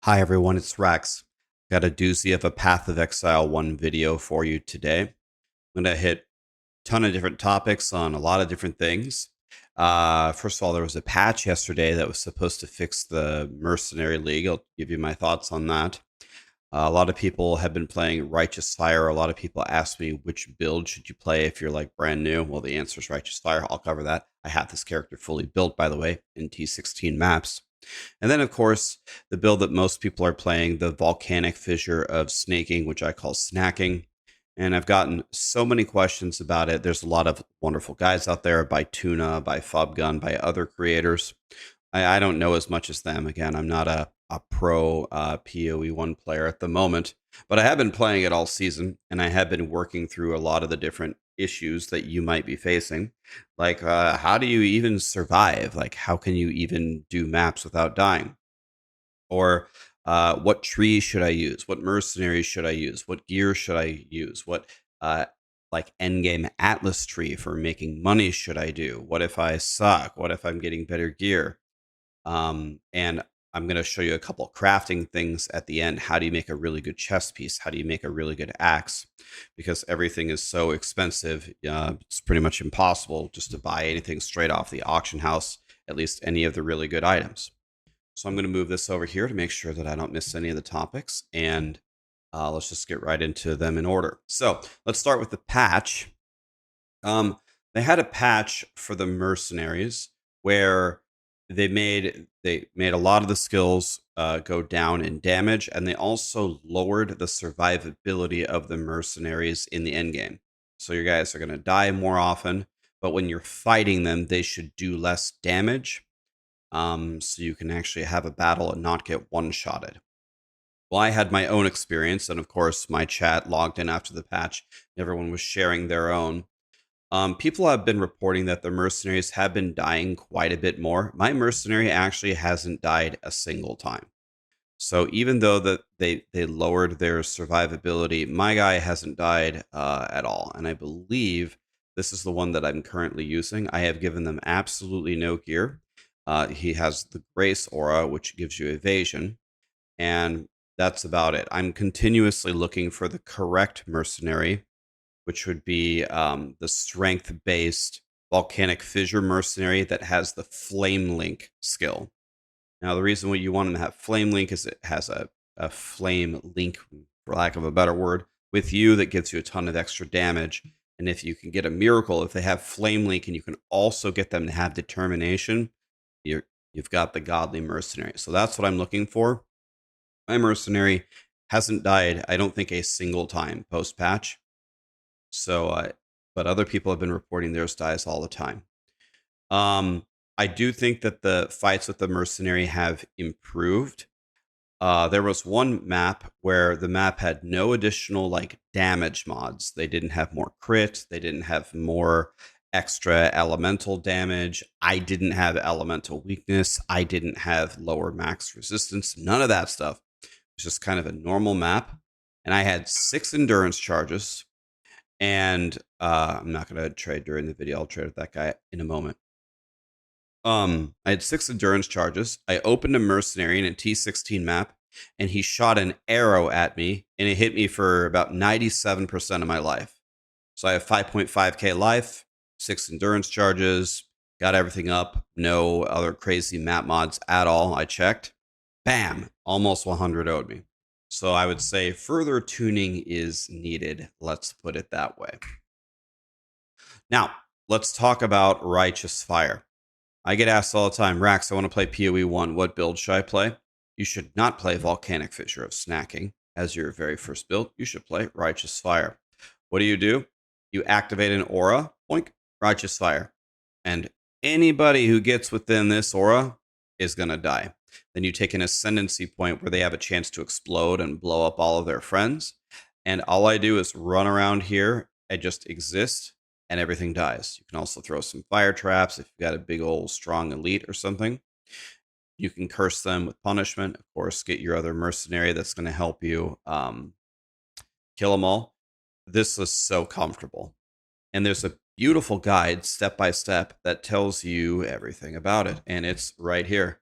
Hi everyone, it's Rax. Got a doozy of a Path of Exile 1 video for you today. I'm going to hit a ton of different topics on a lot of different things. First of all, there was a patch yesterday that was supposed to fix the Mercenary League. I'll give you my thoughts on that. A lot of people have been playing Righteous Fire. A lot of people ask me which build should you play if you're like brand new. Well, the answer is Righteous Fire. I'll cover that. I have this character fully built, by the way, in T16 maps. And then, of course, the build that most people are playing, the Volcanic Fissure of Snaking, which I call snacking. And I've gotten so many questions about it. There's a lot of wonderful guides out there by Tuna, by Fubgun, by other creators. I don't know as much as them. Again, I'm not a pro POE1 player at the moment, but I have been playing it all season, and I have been working through a lot of the different issues that you might be facing. Like, how do you even survive? Like, how can you even do maps without dying? Or what tree should I use? What mercenaries should I use? What gear should I use? What like endgame Atlas tree for making money should I do? What if I suck? What if I'm getting better gear? And I'm going to show you a couple crafting things at the end. How do you make a really good chest piece? How do you make a really good axe? Because everything is so expensive, it's pretty much impossible just to buy anything straight off the auction house, at least any of the really good items. So I'm going to move this over here to make sure that I don't miss any of the topics. And let's just get right into them in order. So let's start with the patch. They had a patch for the mercenaries where they made a lot of the skills go down in damage, and they also lowered the survivability of the mercenaries in the end game. So your guys are going to die more often, but when you're fighting them, they should do less damage, so you can actually have a battle and not get one-shotted. Well, I had my own experience, and of course, my chat logged in after the patch. Everyone was sharing their own. People have been reporting that the mercenaries have been dying quite a bit more. My mercenary actually hasn't died a single time. So even though that they lowered their survivability, my guy hasn't died at all. And I believe this is the one that I'm currently using. I have given them absolutely no gear. He has the Grace Aura, which gives you evasion. And that's about it. I'm continuously looking for the correct mercenary, which would be the strength-based Volcanic Fissure mercenary that has the Flame Link skill. Now, the reason why you want him to have Flame Link is it has a Flame Link, for lack of a better word, with you that gives you a ton of extra damage. And if you can get a miracle, if they have Flame Link and you can also get them to have Determination, you've got the godly mercenary. So that's what I'm looking for. My mercenary hasn't died, I don't think, a single time post-patch. So, but other people have been reporting theirs dies all the time. I do think that the fights with the mercenary have improved. There was one map where the map had no additional like damage mods. They didn't have more crit. They didn't have more extra elemental damage. I didn't have elemental weakness. I didn't have lower max resistance. None of that stuff. It was just kind of a normal map. And I had 6 endurance charges. And I'm not going to trade during the video. I'll trade with that guy in a moment. I had 6 endurance charges. I opened a mercenary in a T16 map, and he shot an arrow at me, and it hit me for about 97% of my life. So I have 5.5k life, 6 endurance charges, got everything up, no other crazy map mods at all. I checked. Bam! Almost 100 owed me. So I would say further tuning is needed. Let's put it that way. Now, let's talk about Righteous Fire. I get asked all the time, Rax, I want to play POE1. What build should I play? You should not play Volcanic Fissure of Snacking as your very first build. You should play Righteous Fire. What do? You activate an aura, boink, Righteous Fire. And anybody who gets within this aura is going to die. Then you take an ascendancy point where they have a chance to explode and blow up all of their friends. And all I do is run around here and just exist, and everything dies. You can also throw some fire traps if you've got a big old strong elite or something. You can curse them with punishment. Of course, get your other mercenary that's going to help you kill them all. This is so comfortable. And there's a beautiful guide, step by step, that tells you everything about it. And it's right here.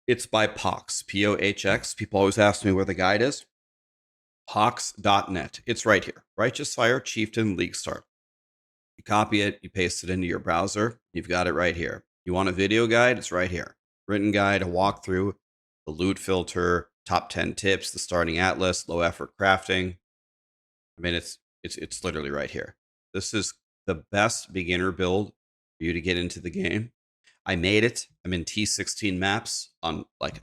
It's by Pox, P-O-H-X. People always ask me where the guide is. Pox.net. It's right here. Righteous Fire, Chieftain, League Start. You copy it, you paste it into your browser. You've got it right here. You want a video guide? It's right here. Written guide, a walkthrough, the loot filter, top 10 tips, the starting atlas, low effort crafting. I mean, it's literally right here. This is the best beginner build for you to get into the game. I made it. I'm in T16 maps on like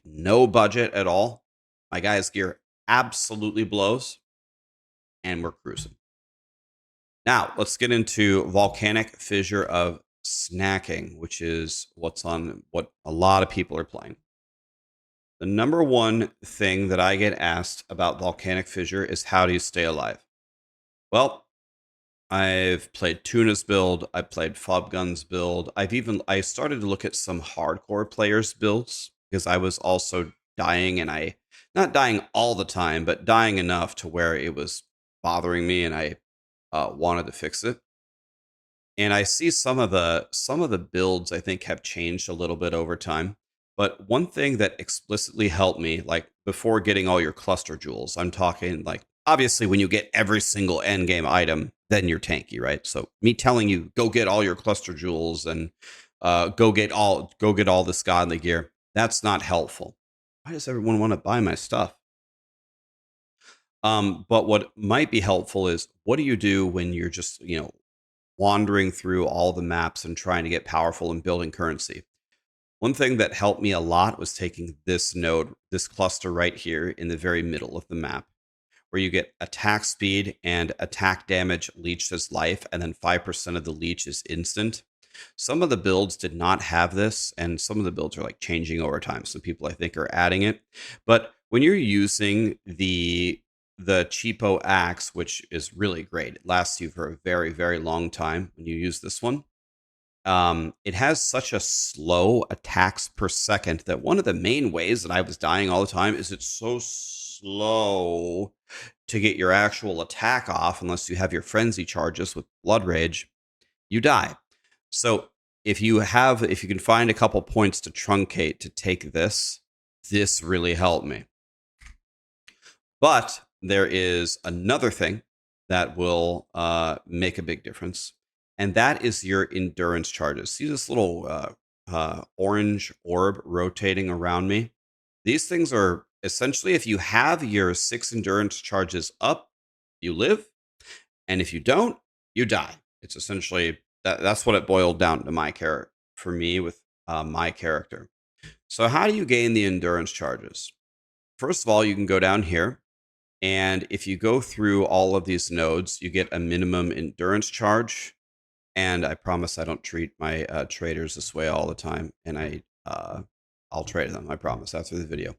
no budget at all. My guy's gear absolutely blows, and we're cruising. Now, let's get into Volcanic Fissure of Snacking, which is what a lot of people are playing. The number one thing that I get asked about Volcanic Fissure is how do you stay alive? Well, I've played Tuna's build. I played Fobgun's build. I started to look at some hardcore players' builds because I was also dying, and not dying all the time, but dying enough to where it was bothering me, and I wanted to fix it. And I see some of the builds I think have changed a little bit over time. But one thing that explicitly helped me, like before getting all your cluster jewels, I'm talking like obviously when you get every single end game item, then you're tanky, right? So me telling you go get all your cluster jewels and go get all this godly gear, that's not helpful. Why does everyone want to buy my stuff? But what might be helpful is what do you do when you're just wandering through all the maps and trying to get powerful and building currency? One thing that helped me a lot was taking this node, this cluster right here in the very middle of the map, where you get attack speed and attack damage leached as life, and then 5% of the leech is instant. Some of the builds did not have this, and some of the builds are like changing over time. Some people I think are adding it. But when you're using the cheapo axe, which is really great, it lasts you for a very, very long time when you use this one. It has such a slow attacks per second that one of the main ways that I was dying all the time is it's so slow to get your actual attack off unless you have your frenzy charges with blood rage. You die. So if you can find a couple points to truncate to take this really helped me. But there is another thing that will make a big difference, and that is your endurance charges. See this little orange orb rotating around me? These things are essentially, if you have your 6 endurance charges up, you live, and if you don't, you die. It's essentially that's what it boiled down to my character for me with my character. So how do you gain the endurance charges? First of all, you can go down here, and if you go through all of these nodes, you get a minimum endurance charge. And I promise I don't treat my traders this way all the time, and I'll trade them. I promise after the video.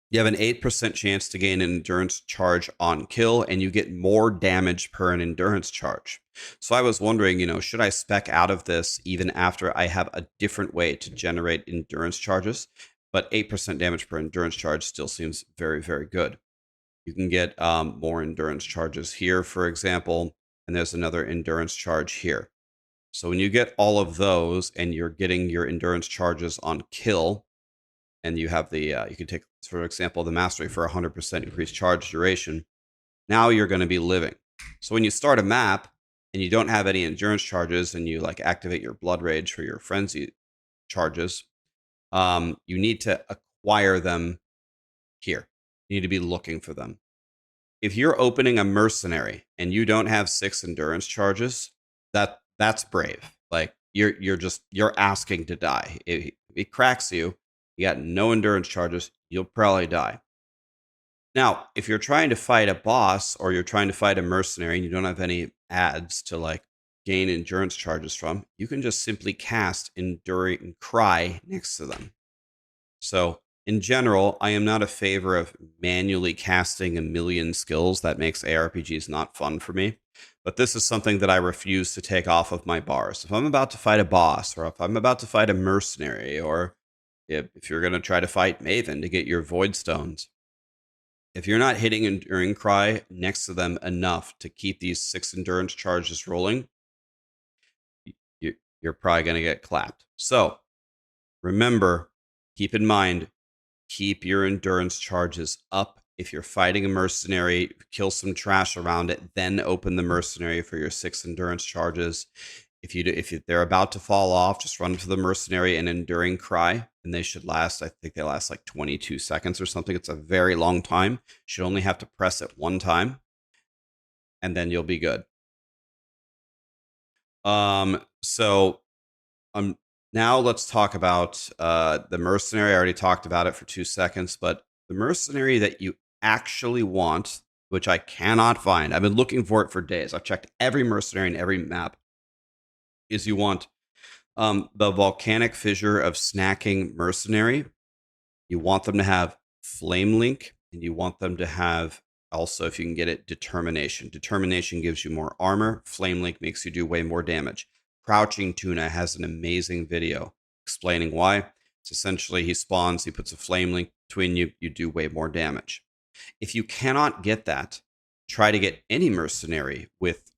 You have an 8% chance to gain an endurance charge on kill, and you get more damage per an endurance charge. So I was wondering, should I spec out of this even after I have a different way to generate endurance charges? But 8% damage per endurance charge still seems very, very good. You can get more endurance charges here, for example, and there's another endurance charge here. So when you get all of those and you're getting your endurance charges on kill, and you have you can take, for example, the mastery for 100% increased charge duration, now you're going to be living. So when you start a map and you don't have any endurance charges and you like activate your blood rage for your frenzy charges, you need to acquire them here. You need to be looking for them. If you're opening a mercenary and you don't have 6 endurance charges, that's brave. Like you're asking to die. If it cracks you, you got no endurance charges, you'll probably die. Now, if you're trying to fight a boss or you're trying to fight a mercenary and you don't have any ads to like gain endurance charges from, you can just simply cast Enduring Cry next to them. So in general, I am not a favor of manually casting a million skills. That makes ARPGs not fun for me. But this is something that I refuse to take off of my bars. If I'm about to fight a boss, or if I'm about to fight a mercenary, or if you're going to try to fight Maven to get your Void Stones, if you're not hitting Enduring Cry next to them enough to keep these 6 endurance charges rolling, you're probably going to get clapped. So Remember, keep in mind, keep your endurance charges up. If you're fighting a mercenary, kill some trash around it, then open the mercenary for your 6 endurance charges. If they're about to fall off, just run to the mercenary and enduring cry, and they should last. I think they last like 22 seconds or something. It's a very long time. You should only have to press it one time, and then you'll be good. So now let's talk about the mercenary. I already talked about it for 2 seconds, but the mercenary that you actually want, which I cannot find, I've been looking for it for days. I've checked every mercenary and every map, is you want the Volcanic Fissure of Snacking Mercenary. You want them to have Flame Link, and you want them to have also, if you can get it, Determination. Determination gives you more armor. Flame Link makes you do way more damage. Crouching Tuna has an amazing video explaining why. It's essentially he spawns, he puts a Flame Link between you, you do way more damage. If you cannot get that, try to get any mercenary with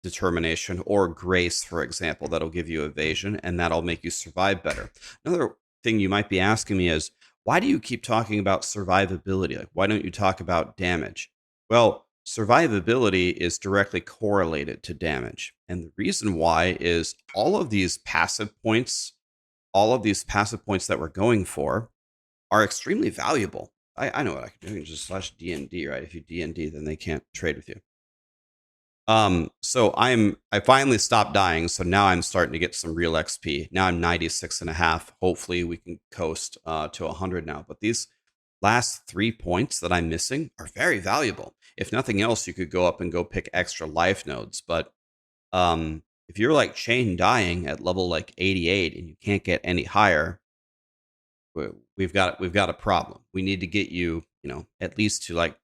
Determination or Grace, for example. That'll give you evasion, and that'll make you survive better. Another thing you might be asking me is, why do you keep talking about survivability? Like, why don't you talk about damage? Well, survivability is directly correlated to damage. And the reason why is all of these passive points that we're going for are extremely valuable. I know what I can do. I can just slash DND, right? If you DND, then they can't trade with you. So I finally stopped dying, so now I'm starting to get some real XP. Now I'm 96.5. Hopefully we can coast to 100 now. But these last 3 points that I'm missing are very valuable. If nothing else, you could go up and go pick extra life nodes. But if you're like chain dying at level like 88 and you can't get any higher, we've got a problem. We need to get you, at least to like,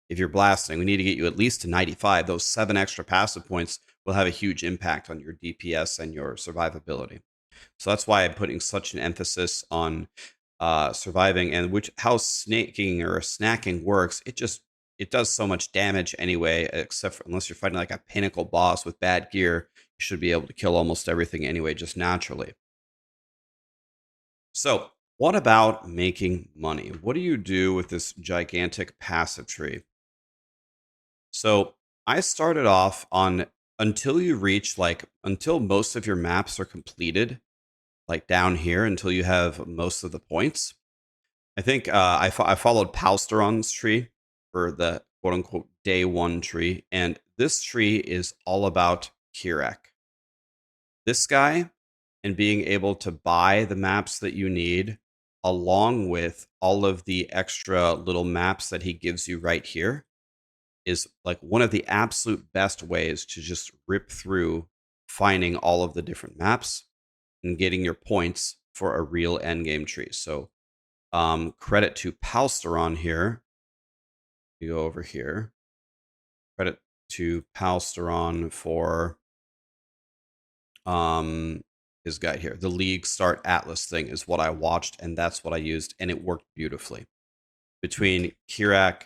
if you're blasting, we need to get you at least to 95. Those 7 extra passive points will have a huge impact on your DPS and your survivability. So that's why I'm putting such an emphasis on surviving, and how snaking or snacking works. It does so much damage anyway, except for unless you're fighting like a pinnacle boss with bad gear, you should be able to kill almost everything anyway, just naturally. So what about making money? What do you do with this gigantic passive tree? So I started off on, until most of your maps are completed, like down here, until you have most of the points. I think I followed Palsteron's tree for the quote unquote day 1 tree. And this tree is all about Kirak. This guy, and being able to buy the maps that you need, along with all of the extra little maps that he gives you right here, is like one of the absolute best ways to just rip through finding all of the different maps and getting your points for a real endgame tree. So credit to Palsteron here. You go over here. Credit to Palsteron for his guide here. The League Start Atlas thing is what I watched, and that's what I used, and it worked beautifully. Between Kirak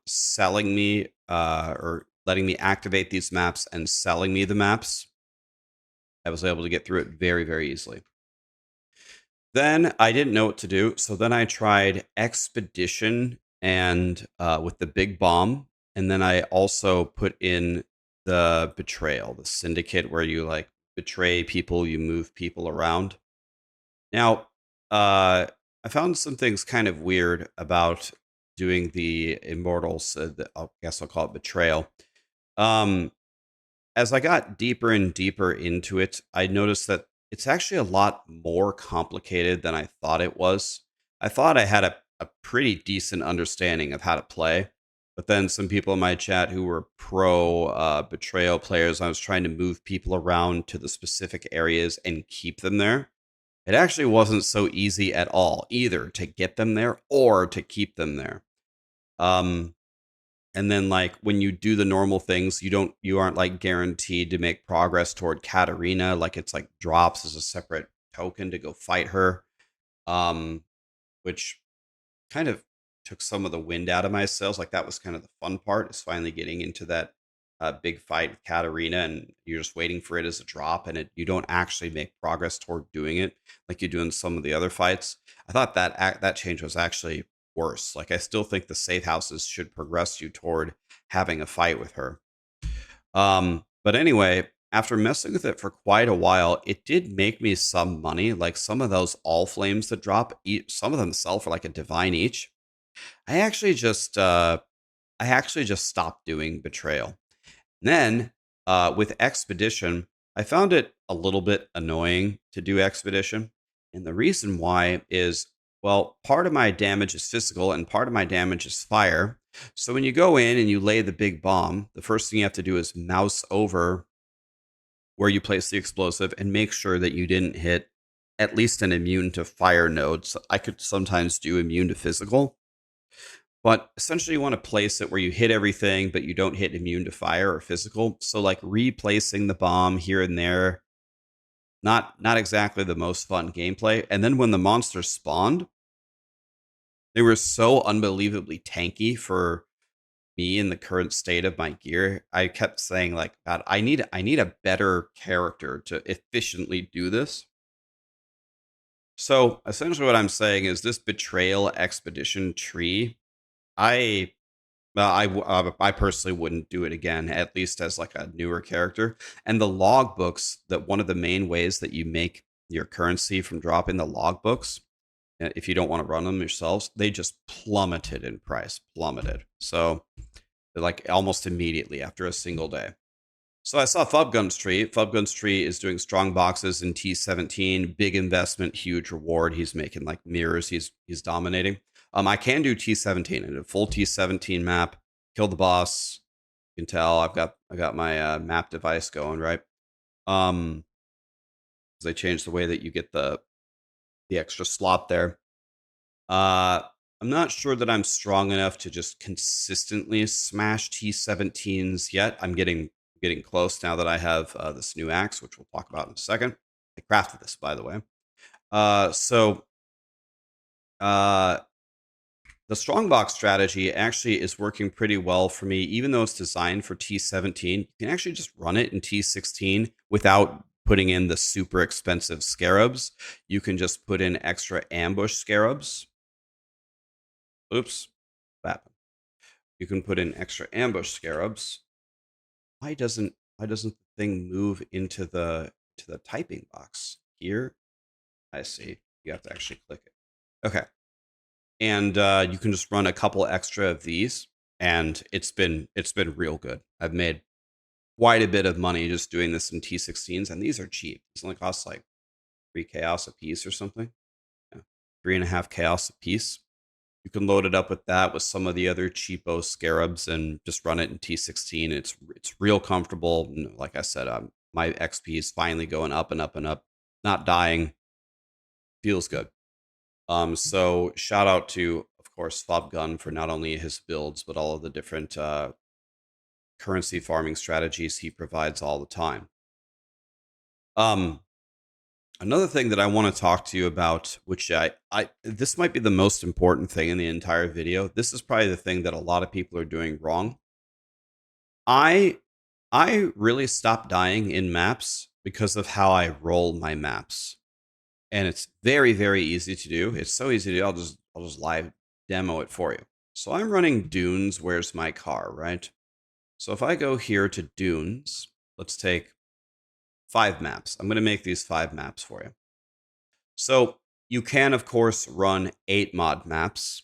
selling me or letting me activate these maps and selling me the maps, I was able to get through it very, very easily. Then I didn't know what to do, so then I tried Expedition and with the big bomb, and then I also put in the Betrayal, the Syndicate, where you like betray people, you move people around. Now, I found some things kind of weird about doing the Immortals. I guess I'll call it Betrayal. As I got deeper and deeper into it, I noticed that it's actually a lot more complicated than I thought it was. I thought I had a pretty decent understanding of how to play, but then some people in my chat who were pro Betrayal players, I was trying to move people around to the specific areas and keep them there. It actually wasn't so easy at all, either to get them there or to keep them there. And then like when you do the normal things, you aren't like guaranteed to make progress toward Katarina. Like it's like drops as a separate token to go fight her. Which kind of took some of the wind out of my sails. Like that was kind of the fun part, is finally getting into that a big fight with Katarina and you're just waiting for it as a drop and you don't actually make progress toward doing it like you do in some of the other fights. I thought that change was actually worse. Like I still think the safe houses should progress you toward having a fight with her. But anyway, after messing with it for quite a while, it did make me some money. Like some of those all flames that drop, some of them sell for like a divine each. I actually just stopped doing betrayal. Then with expedition, I found it a little bit annoying to do expedition, and the reason why is, well, part of my damage is physical and part of my damage is fire. So when you go in and you lay the big bomb, the first thing you have to do is mouse over where you place the explosive and make sure that you didn't hit at least an immune to fire node. So I could sometimes do immune to physical, but essentially you want to place it where you hit everything, but you don't hit immune to fire or physical. So like replacing the bomb here and there, not exactly the most fun gameplay. And then when the monsters spawned, they were so unbelievably tanky for me in the current state of my gear. I kept saying like, God, I need a better character to efficiently do this. So essentially what I'm saying is this betrayal expedition tree, I I personally wouldn't do it again, at least as like a newer character. And the logbooks, that one of the main ways that you make your currency from dropping the logbooks, if you don't want to run them yourselves, they just plummeted in price, plummeted. So like almost immediately after a single day. So I saw Fubgun's tree. Fubgun's tree is doing strong boxes in T17, big investment, huge reward. He's making like mirrors. He's dominating. I can do T17 in a full T17 map. Kill the boss. You can tell I got my map device going right. Because they changed the way that you get the extra slot there. I'm not sure that I'm strong enough to just consistently smash T17s yet. I'm getting close now that I have this new axe, which we'll talk about in a second. I crafted this, by the way. So the strongbox strategy actually is working pretty well for me, even though it's designed for T17. You can actually just run it in T16 without putting in the super expensive scarabs. You can just put in extra ambush scarabs. Oops, that. You can put in extra ambush scarabs. Why doesn't the thing move into the typing box here? I see. You have to actually click it. Okay. And you can just run a couple extra of these, and it's been real good. I've made quite a bit of money just doing this in T16s, and these are cheap. These only cost like 3 chaos a piece or something. Yeah. 3.5 chaos a piece. You can load it up with that with some of the other cheapo scarabs and just run it in T16. It's real comfortable. Like I said, my XP is finally going up and up and up. Not dying. Feels good. So shout out to, of course, Fobgun for not only his builds, but all of the different currency farming strategies he provides all the time. Another thing that I want to talk to you about, which this might be the most important thing in the entire video. This is probably the thing that a lot of people are doing wrong. I really stopped dying in maps because of how I roll my maps. And it's very, very easy to do. It's so easy to do. I'll just live demo it for you. So I'm running Dunes, Where's My Car, right? So if I go here to Dunes, let's take 5 maps. I'm going to make these 5 maps for you. So you can, of course, run 8 mod maps,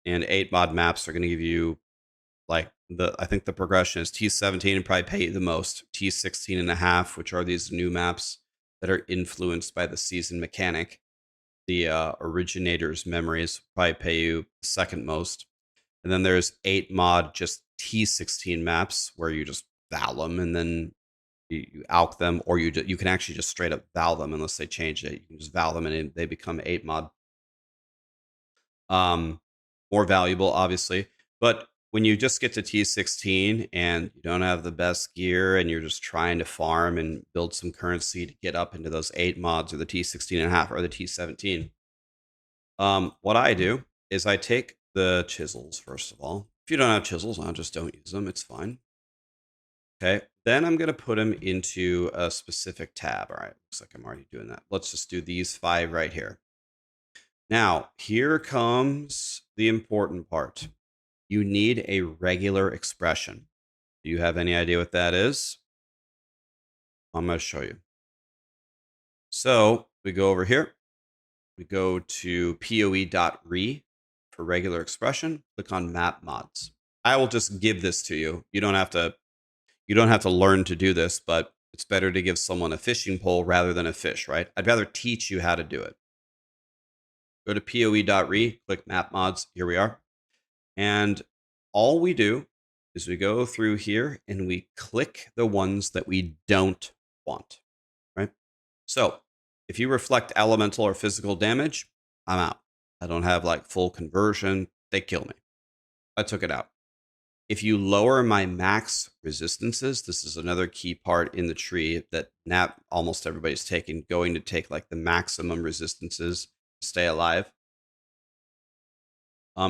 and 8 mod maps are going to give you like I think the progression is T17 and probably pay you the most, T16 and a half, which are these new maps that are influenced by the season mechanic. The originator's memories probably pay you second most. And then there's 8 mod just T16 maps where you just val them and then you alch them, or you can actually just straight up val them unless they change it. You can just val them and they become 8 mod. More valuable, obviously. But when you just get to T16 and you don't have the best gear and you're just trying to farm and build some currency to get up into those 8 mods or the T16 and a half or the T17, what I do is I take the chisels, first of all. If you don't have chisels, just don't use them. It's fine. Okay, then I'm going to put them into a specific tab. All right, looks like I'm already doing that. Let's just do these 5 right here. Now, here comes the important part. You need a regular expression. Do you have any idea what that is? I'm going to show you. So we go over here. We go to POE.re for regular expression. Click on map mods. I will just give this to you. You don't have to learn to do this, but it's better to give someone a fishing pole rather than a fish, right? I'd rather teach you how to do it. Go to POE.re, click map mods. Here we are. And all we do is we go through here and we click the ones that we don't want, right? So if you reflect elemental or physical damage, I'm out. I don't have like full conversion. They kill me. I took it out. If you lower my max resistances, this is another key part in the tree that almost everybody's going to take like the maximum resistances to stay alive.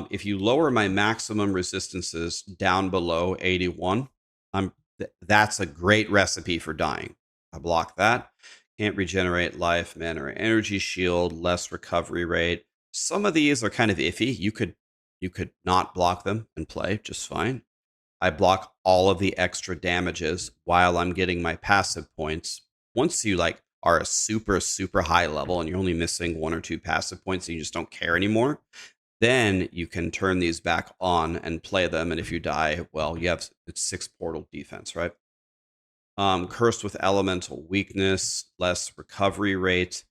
If you lower my maximum resistances down below 81, that's a great recipe for dying. I block that. Can't regenerate life, mana, or energy shield, less recovery rate. Some of these are kind of iffy. You could not block them and play just fine. I block all of the extra damages while I'm getting my passive points. Once you like are a super, super high level and you're only missing 1 or 2 passive points and you just don't care anymore, then you can turn these back on and play them. And if you die, well, it's 6 portal defense, right? Cursed with elemental weakness, less recovery rate.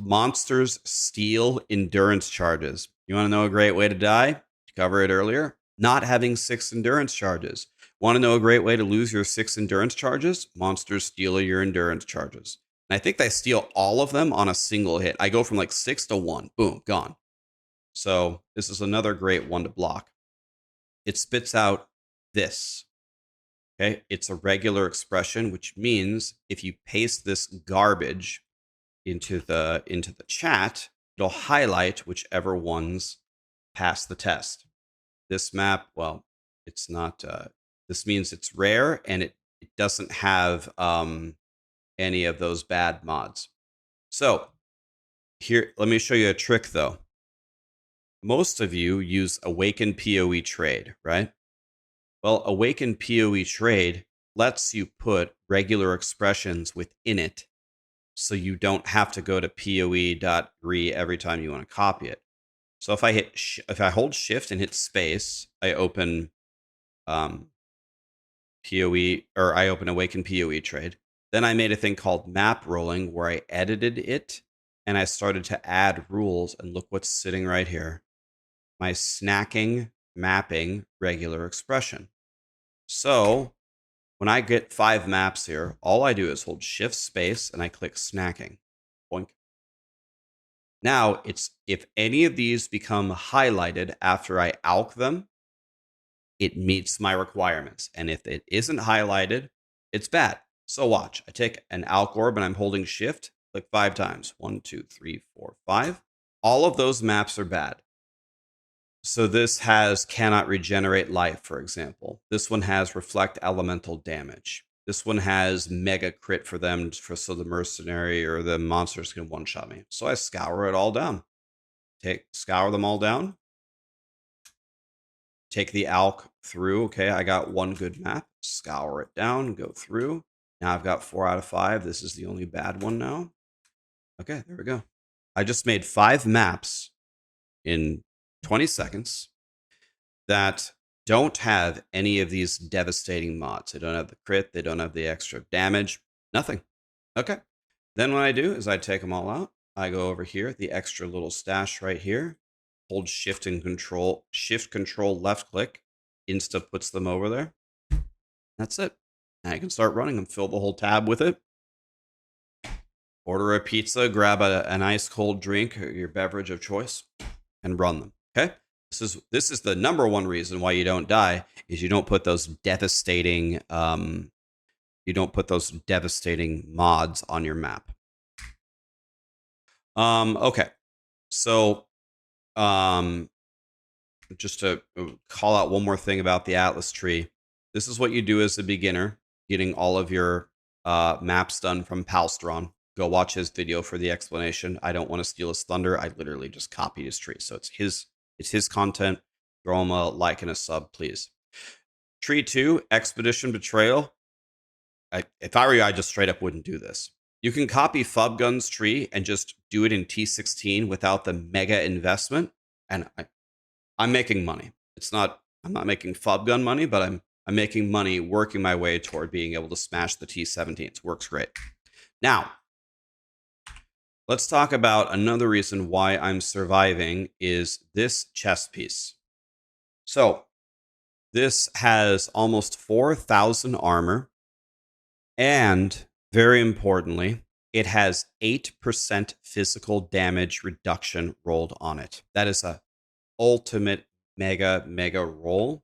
Monsters steal endurance charges. You want to know a great way to die? Cover it earlier. Not having 6 endurance charges. Want to know a great way to lose your 6 endurance charges? Monsters steal your endurance charges. And I think they steal all of them on a single hit. I go from like 6 to 1. Boom, gone. So this is another great one to block. It spits out this. Okay, it's a regular expression, which means if you paste this garbage into the chat, it'll highlight whichever ones pass the test. This map, well, it's not. This means it's rare and it doesn't have any of those bad mods. So here, let me show you a trick though. Most of you use Awaken POE trade, right? Well, Awaken POE trade lets you put regular expressions within it so you don't have to go to POE.re every time you want to copy it. So if I hold shift and hit space, I open POE, or I open Awaken POE trade. Then I made a thing called map rolling where I edited it and I started to add rules, and look what's sitting right here. My snacking mapping regular expression. So when I get 5 maps here, all I do is hold shift space and I click snacking. Boink. Now it's, if any of these become highlighted after I alch them, it meets my requirements. And if it isn't highlighted, it's bad. So watch, I take an alch orb and I'm holding shift, click 5 times. 1, 2, 3, 4, 5. All of those maps are bad. So this has cannot regenerate life, for example. This one has reflect elemental damage. This one has mega crit for them, so the mercenary or the monsters can one-shot me. So I scour it all down. Scour them all down. Take the alch through. Okay, I got 1 good map. Scour it down, go through. Now I've got 4 out of 5. This is the only bad one now. Okay, there we go. I just made 5 maps in 20 seconds that don't have any of these devastating mods. They don't have the crit. They don't have the extra damage. Nothing. Okay. Then what I do is I take them all out. I go over here, the extra little stash right here. Hold shift and control, left click. Insta puts them over there. That's it. Now I can start running them. Fill the whole tab with it. Order a pizza, grab an ice cold drink or your beverage of choice, and run them. Okay. This is the number one reason why you don't die, is you don't put those devastating mods on your map. Okay. So just to call out one more thing about the Atlas tree. This is what you do as a beginner. getting all of your maps done from Palstron, go watch his video for the explanation. I don't want to steal his thunder. I literally just copied his tree. So it's his content. Throw him a like and a sub, please. Tree 2, Expedition Betrayal. If I were you, I just straight up wouldn't do this. You can copy Fubgun's tree and just do it in T16 without the mega investment. And I'm making money. I'm not making Fubgun money, but I'm making money working my way toward being able to smash the T17s. Works great. Now, let's talk about another reason why I'm surviving is this chess piece. So this has almost 4,000 armor. And very importantly, it has 8% physical damage reduction rolled on it. That is a ultimate mega roll.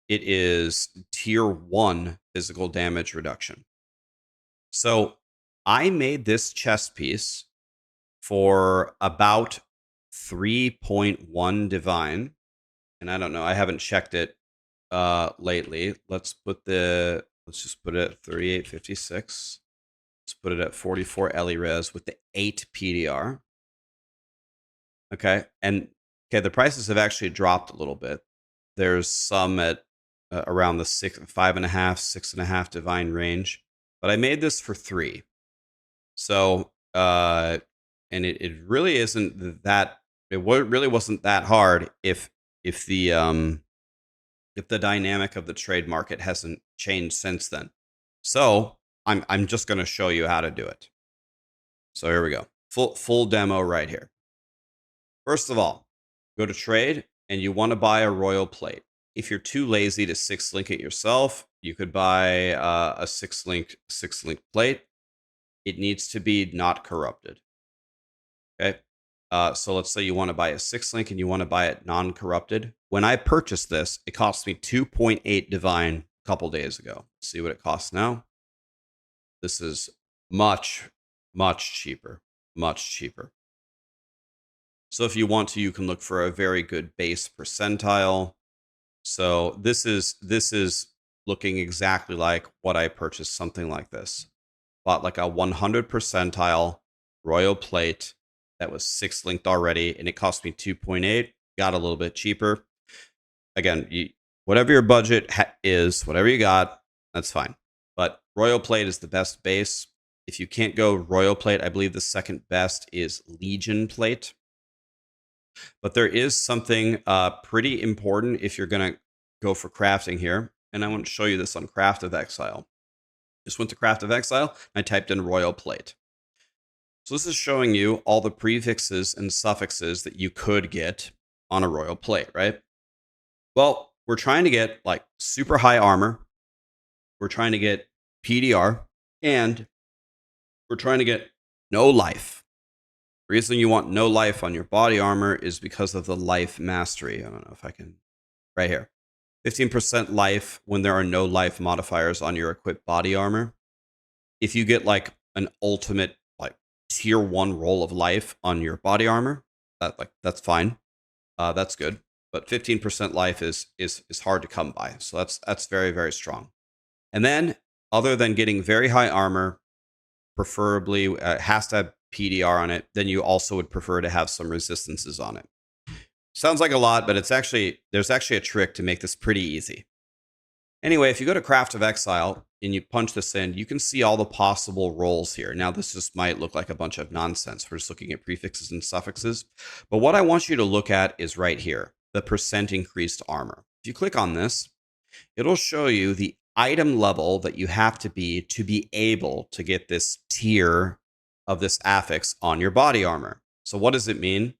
It is tier 1 physical damage reduction. So I made this chess piece for about 3.1 divine. And I don't know, I haven't checked it lately. Let's just put it at 3856. Let's put it at 44 res with the 8 PDR. Okay, and the prices have actually dropped a little bit. There's some at around the 5.5, 6.5 divine range, but I made this for 3. So, and it really isn't that. It really wasn't that hard if the dynamic of the trade market hasn't changed since then. So I'm just going to show you how to do it. So here we go. Full demo right here. First of all, go to trade and you want to buy a royal plate. If you're too lazy to 6-link it yourself, you could buy a 6-link plate. It needs to be not corrupted. Okay. So let's say you want to buy a 6-link and you want to buy it non-corrupted. When I purchased this, it cost me 2.8 divine a couple days ago. Let's see what it costs now. This is much cheaper. Much cheaper. So if you want to, you can look for a very good base percentile. So this is looking exactly like what I purchased, something like this. Bought like a 100 percentile royal plate that was 6-linked already, and it cost me 2.8. Got a little bit cheaper. Again, whatever your budget is, whatever you got, that's fine. But royal plate is the best base. If you can't go royal plate, I believe the second best is Legion plate. But there is something pretty important if you're going to go for crafting here. And I want to show you this on Craft of Exile. Just went to Craft of Exile, and I typed in royal plate. So this is showing you all the prefixes and suffixes that you could get on a royal plate, right? Well, we're trying to get like super high armor. We're trying to get PDR, and we're trying to get no life. The reason you want no life on your body armor is because of the life mastery. I don't know if I can, right here. 15% life when there are no life modifiers on your equipped body armor. If you get like an ultimate like tier 1 roll of life on your body armor, that's fine. That's good. But 15% life is hard to come by. So that's very, very strong. And then other than getting very high armor, preferably has to have PDR on it, then you also would prefer to have some resistances on it. Sounds like a lot, but there's actually a trick to make this pretty easy. Anyway, if you go to Craft of Exile and you punch this in, you can see all the possible rolls here. Now, this just might look like a bunch of nonsense. We're just looking at prefixes and suffixes. But what I want you to look at is right here, the percent increased armor. If you click on this, it'll show you the item level that you have to be able to get this tier of this affix on your body armor. So what does it mean?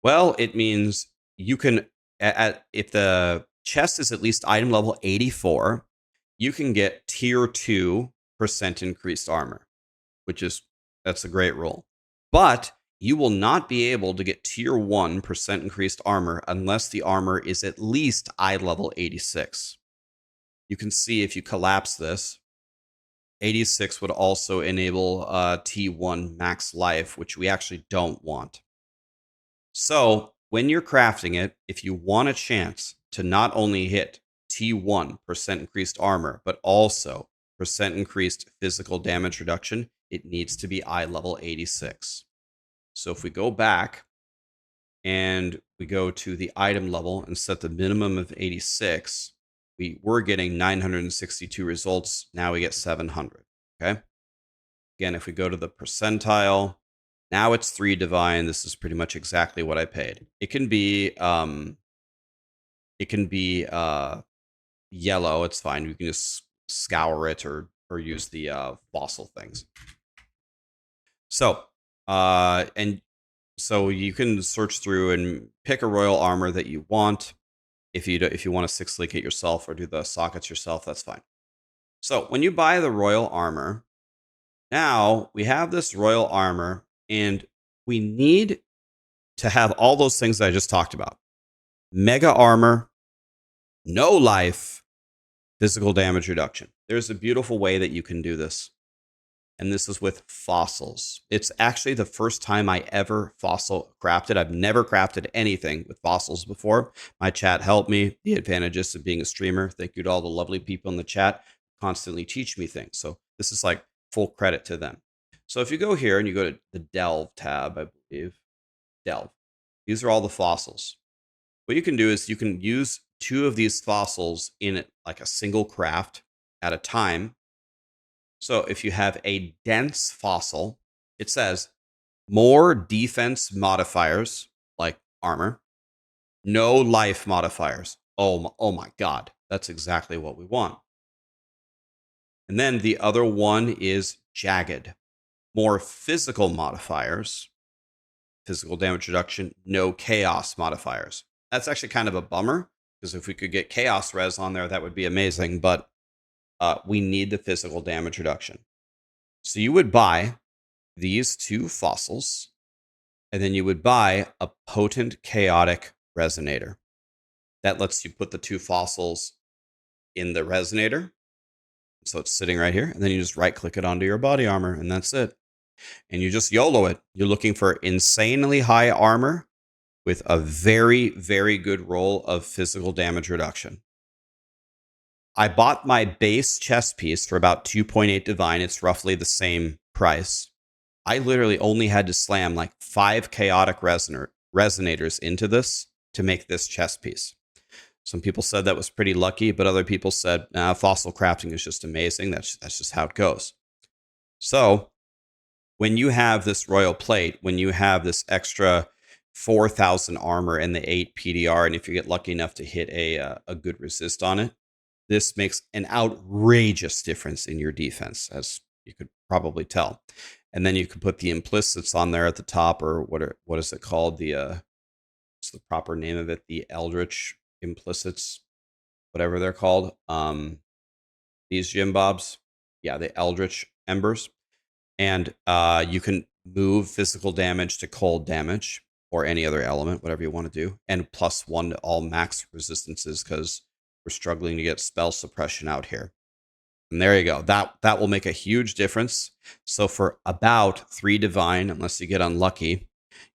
Well, it means you can, if the chest is at least item level 84, you can get tier 2% increased armor, that's a great roll. But you will not be able to get tier 1% increased armor unless the armor is at least eye level 86. You can see if you collapse this, 86 would also enable T1 max life, which we actually don't want. So when you're crafting it, if you want a chance to not only hit T1% increased armor, but also percent increased physical damage reduction, it needs to be eye level 86. So if we go back and we go to the item level and set the minimum of 86, we were getting 962 results. Now we get 700. Okay. Again, if we go to the percentile, now it's 3 divine. This is pretty much exactly what I paid. It can be yellow. It's fine. You can just scour it or use the fossil things. So so you can search through and pick a royal armor that you want. If you want to 6 link it yourself or do the sockets yourself, that's fine. So when you buy the royal armor, now we have this royal armor, and we need to have all those things that I just talked about. Mega armor, no life, physical damage reduction. There's a beautiful way that you can do this. And this is with fossils. It's actually the first time I ever fossil crafted. I've never crafted anything with fossils before. My chat helped me. The advantages of being a streamer. Thank you to all the lovely people in the chat who constantly teach me things. So this is like full credit to them. So if you go here and you go to the Delve tab, I believe, Delve. These are all the fossils. What you can do is you can use 2 of these fossils in like a single craft at a time. So if you have a dense fossil, it says more defense modifiers, like armor, no life modifiers. Oh my God, that's exactly what we want. And then the other one is jagged, more physical modifiers, physical damage reduction, no chaos modifiers. That's actually kind of a bummer, because if we could get chaos res on there, that would be amazing. But we need the physical damage reduction. So you would buy these 2 fossils, and then you would buy a potent chaotic resonator. That lets you put the 2 fossils in the resonator. So it's sitting right here, and then you just right click it onto your body armor, and that's it. And you just YOLO it. You're looking for insanely high armor with a very, very good roll of physical damage reduction. I bought my base chest piece for about 2.8 divine. It's roughly the same price. I literally only had to slam like 5 chaotic resonators into this to make this chest piece. Some people said that was pretty lucky, but other people said, nah, fossil crafting is just amazing. That's just how it goes. So when you have this royal plate, when you have this extra 4,000 armor and the 8 PDR, and if you get lucky enough to hit a good resist on it, this makes an outrageous difference in your defense, as you could probably tell. And then you can put the implicits on there at the top, or what is it called? What's the proper name of it? The Eldritch implicits, whatever they're called. These Jim Bobs, yeah, the Eldritch embers, and you can move physical damage to cold damage or any other element, whatever you want to do, and +1 to all max resistances, because we're struggling to get spell suppression out here. And there you go. That will make a huge difference. So for about 3 divine, unless you get unlucky,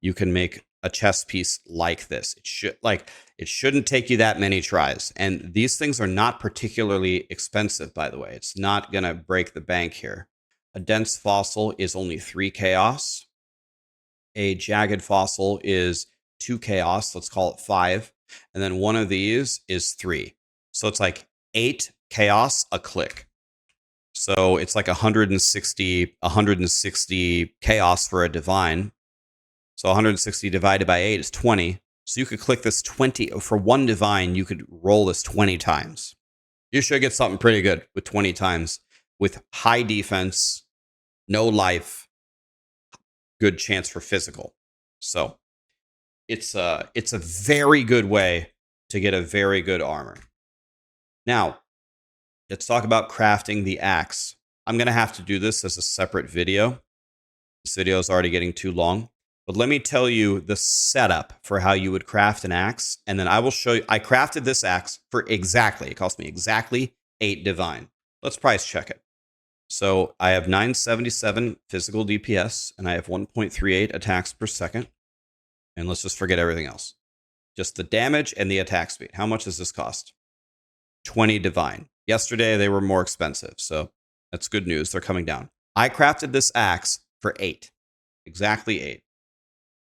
you can make a chess piece like this. It shouldn't take you that many tries. And these things are not particularly expensive, by the way. It's not going to break the bank here. A dense fossil is only 3 chaos. A jagged fossil is 2 chaos. Let's call it 5. And then one of these is 3. So it's like 8 chaos a click. So it's like 160 chaos for a divine. So 160 divided by 8 is 20. So you could click this 20 for 1 divine. You could roll this 20 times. You should get something pretty good with 20 times, with high defense, no life, good chance for physical. So it's a very good way to get a very good armor. Now, let's talk about crafting the axe. I'm going to have to do this as a separate video. This video is already getting too long. But let me tell you the setup for how you would craft an axe. And then I will show you. I crafted this axe for it cost me exactly 8 divine. Let's price check it. So I have 977 physical DPS, and I have 1.38 attacks per second. And let's just forget everything else. Just the damage and the attack speed. How much does this cost? 20 divine. Yesterday, they were more expensive. So That's good news. They're coming down. I crafted this axe for 8. Exactly 8.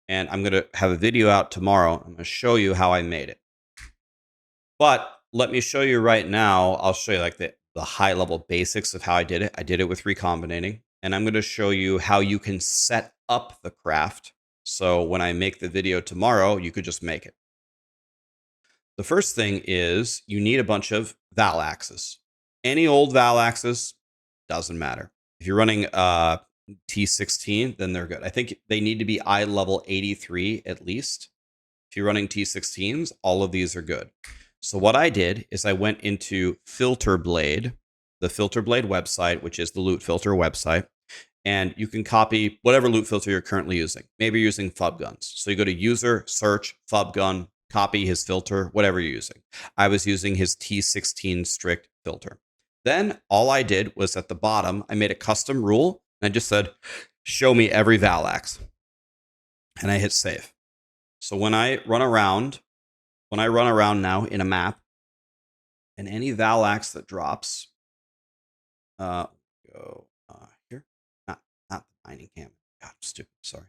And I'm going to have a video out tomorrow. I'm going to show you how I made it. But let me show you right now. I'll show you like the high level basics of how I did it. I did it with recombinating. And I'm going to show you how you can set up the craft. So when I make the video tomorrow, you could just make it. The first thing is you need a bunch of Val axes. Any old Val axes, doesn't matter. If you're running T16, then they're good. I think they need to be eye level 83 at least. If you're running T16s, all of these are good. So what I did is I went into Filter Blade, the Filter Blade website, which is the loot filter website. And you can copy whatever loot filter you're currently using. Maybe you're using FUB guns. So you go to user, search, FUB gun, copy his filter, whatever you're using. I was using his T16 strict filter. Then all I did was at the bottom, I made a custom rule. And I just said, show me every Val axe. And I hit save. So when I run around now in a map, and any Val axe that drops, go here. Not the mining camp. God, I'm stupid. Sorry.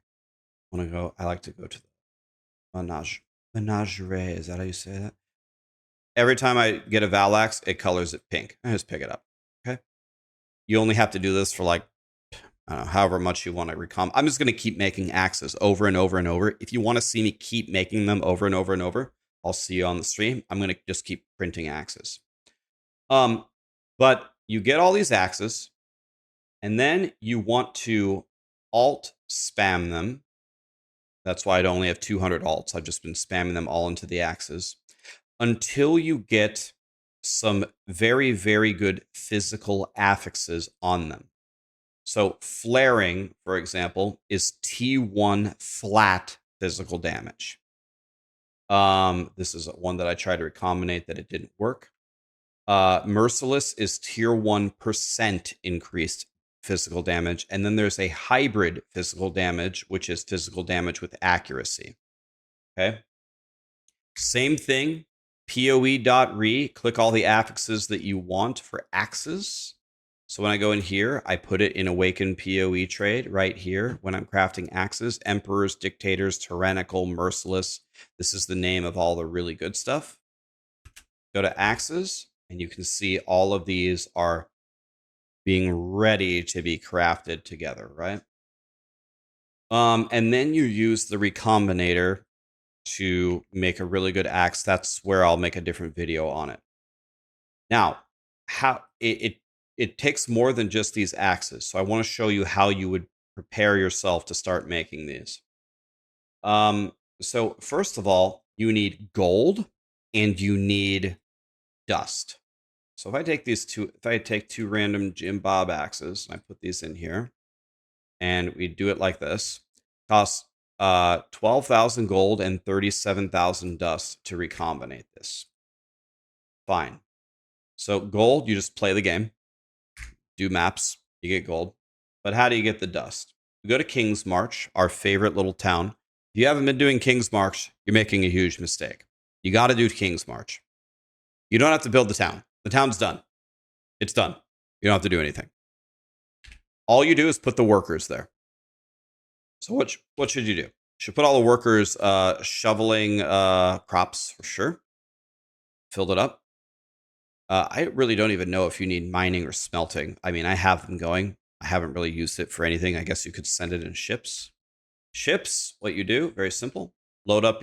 I like to go to the menagerie. Is that how you say that? Every time I get a Val axe, it colors it pink. I just pick it up. Okay. You only have to do this for like, I don't know, however much you want to recom. I'm just going to keep making axes over and over and over. If you want to see me keep making them over and over and over, I'll see you on the stream. I'm going to just keep printing axes. But you get all these axes, and then you want to alt spam them. That's why I only have 200 alts. I've just been spamming them all into the axes until you get some very, very good physical affixes on them. So flaring, for example, is T1 flat physical damage. This is one that I tried to recombinate that it didn't work. Merciless is tier 1% increased physical damage. And then there's a hybrid physical damage, which is physical damage with accuracy. Okay. Same thing. POE.re, click all the affixes that you want for axes. So when I go in here, I put it in Awaken POE trade right here when I'm crafting axes. Emperors, Dictators, Tyrannical, Merciless. This is the name of all the really good stuff. Go to axes, and you can see all of these are being ready to be crafted together, right? And then you use the recombinator to make a really good axe. That's where I'll make a different video on it. Now, how it takes more than just these axes. So I want to show you how you would prepare yourself to start making these. So first of all, you need gold and you need dust. So if I take two random Jim Bob axes and I put these in here and we do it like this, costs 12,000 gold and 37,000 dust to recombinate this. Fine. So gold, you just play the game, do maps, you get gold. But how do you get the dust? You go to Kingsmarch, our favorite little town. If you haven't been doing Kingsmarch, you're making a huge mistake. You got to do Kingsmarch. You don't have to build the town. The town's done. It's done. You don't have to do anything. All you do is put the workers there. So what should you do? You should put all the workers shoveling crops for sure. Filled it up. I really don't even know if you need mining or smelting. I mean, I have them going. I haven't really used it for anything. I guess you could send it in ships. Ships, what you do, very simple. Load them up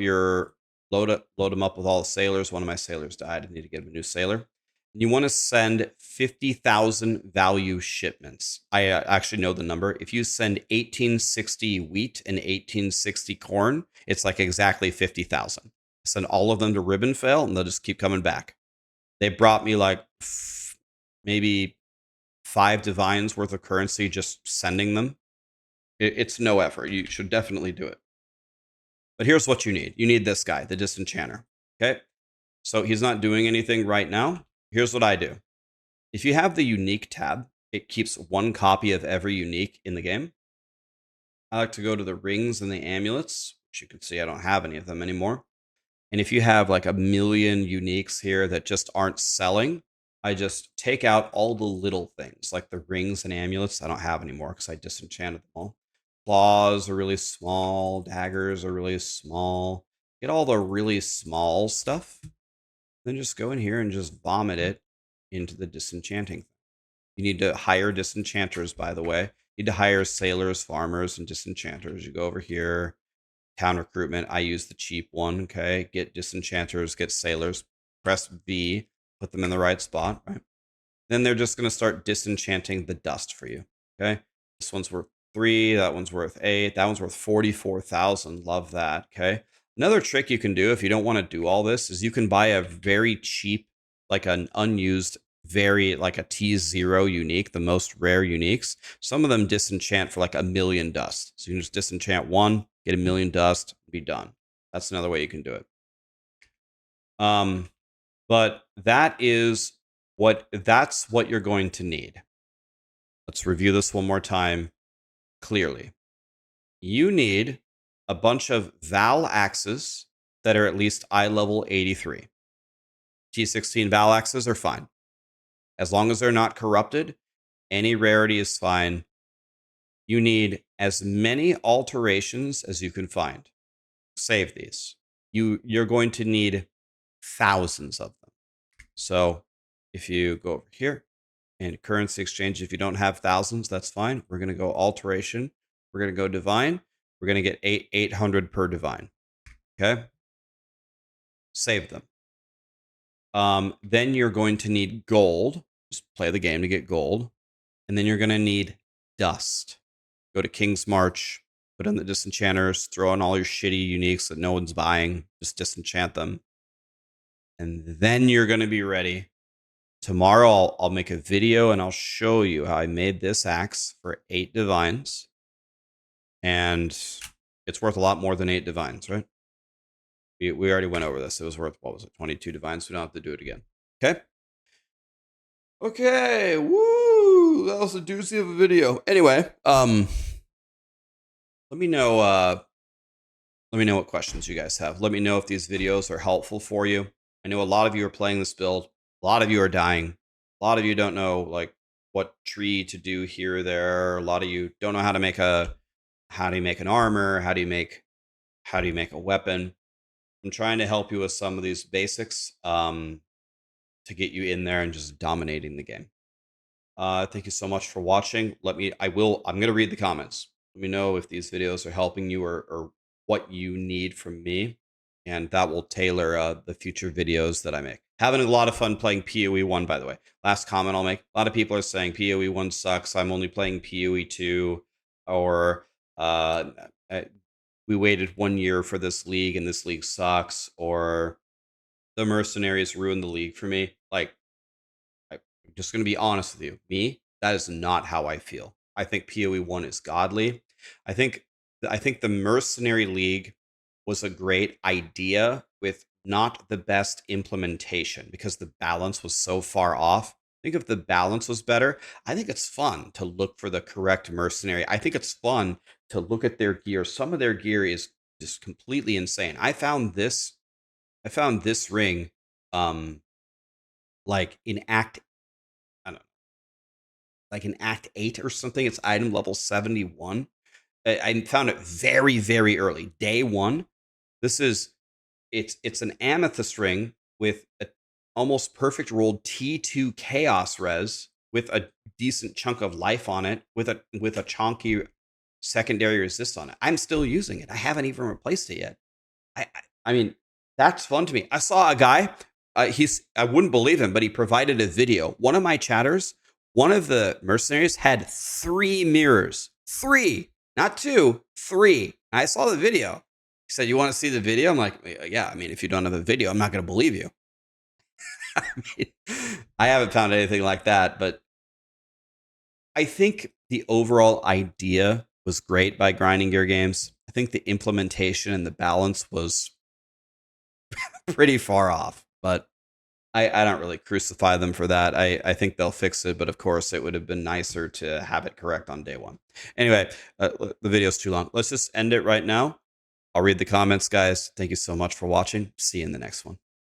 with all the sailors. One of my sailors died. I need to get a new sailor. You want to send 50,000 value shipments. I actually know the number. If you send 1860 wheat and 1860 corn, it's like exactly 50,000. Send all of them to Ribbonfell, and they'll just keep coming back. They brought me like maybe 5 divines worth of currency just sending them. It's no effort. You should definitely do it. But here's what you need. You need this guy, the Disenchanter. Okay? So he's not doing anything right now. Here's what I do. If you have the unique tab, it keeps 1 copy of every unique in the game. I like to go to the rings and the amulets, which you can see I don't have any of them anymore. And if you have like 1 million uniques here that just aren't selling, I just take out all the little things, like the rings and amulets I don't have anymore because I disenchanted them all. Claws are really small. Daggers are really small. Get all the really small stuff. Then just go in here and just vomit it into the disenchanting. You need to hire disenchanters, by the way. You need to hire sailors, farmers, and disenchanters. You go over here, town recruitment. I use the cheap one, okay? Get disenchanters, get sailors. Press V, put them in the right spot, right? Then they're just going to start disenchanting the dust for you, okay? This one's worth 3, that one's worth 8, that one's worth 44,000. Love that, okay? Another trick you can do if you don't want to do all this is you can buy a very cheap, like an unused, like a T0 unique, the most rare uniques. Some of them disenchant for like 1,000,000 dust. So you can just disenchant one, get 1,000,000 dust, be done. That's another way you can do it. But that's what you're going to need. Let's review this one more time clearly. You need a bunch of Val axes that are at least eye level 83. T16 Val axes are fine. As long as they're not corrupted, any rarity is fine. You need as many alterations as you can find. Save these. You're going to need thousands of them. So if you go over here and currency exchange, if you don't have thousands, that's fine. We're going to go alteration. We're going to go divine. We're going to get 800 per divine. Okay. Save them. Then you're going to need gold. Just play the game to get gold. And then you're going to need dust. Go to Kingsmarch, put in the disenchanters, throw in all your shitty uniques that no one's buying. Just disenchant them. And then you're going to be ready. Tomorrow I'll make a video and I'll show you how I made this axe for 8 divines. And it's worth a lot more than 8 divines, right? We already went over this. It was worth, what was it, 22 divines. We don't have to do it again. Okay? Okay. Woo! That was a doozy of a video. Anyway, let me know what questions you guys have. Let me know if these videos are helpful for you. I know a lot of you are playing this build. A lot of you are dying. A lot of you don't know like what tree to do here or there. A lot of you don't know how to make an armor. How do you make a weapon? I'm trying to help you with some of these basics to get you in there and just dominating the game. Thank you so much for watching. I'm going to read the comments. Let me know if these videos are helping you or what you need from me. And that will tailor the future videos that I make. Having a lot of fun playing POE1, by the way. Last comment I'll make. A lot of people are saying POE1 sucks. I'm only playing POE2. Or we waited 1 year for this league and this league sucks. Or the mercenaries ruined the league for me. Like, I'm just going to be honest with you. That is not how I feel. I think POE1 is godly. I think the mercenary league was a great idea with not the best implementation because the balance was so far off. I think if the balance was better, I think it's fun to look for the correct mercenary. I think it's fun to look at their gear. Some of their gear is just completely insane. I found this ring like in Act 8 or something. It's item level 71. I found it very, very early. Day 1. It's an amethyst ring with a almost perfect rolled T2 chaos res with a decent chunk of life on it with a chonky secondary resist on it. I'm still using it. I haven't even replaced it yet. I mean, that's fun to me. I saw a guy, I wouldn't believe him, but he provided a video. One of my chatters, one of the mercenaries had 3 mirrors. 3, not 2, 3. I saw the video. He said, "You want to see the video?" I'm like, "Yeah, I mean, if you don't have a video, I'm not going to believe you." I mean, I haven't found anything like that, but I think the overall idea was great by Grinding Gear Games. I think the implementation and the balance was pretty far off, but I don't really crucify them for that. I think they'll fix it, but of course it would have been nicer to have it correct on day 1. Anyway, the video's too long. Let's just end it right now. I'll read the comments, guys. Thank you so much for watching. See you in the next one.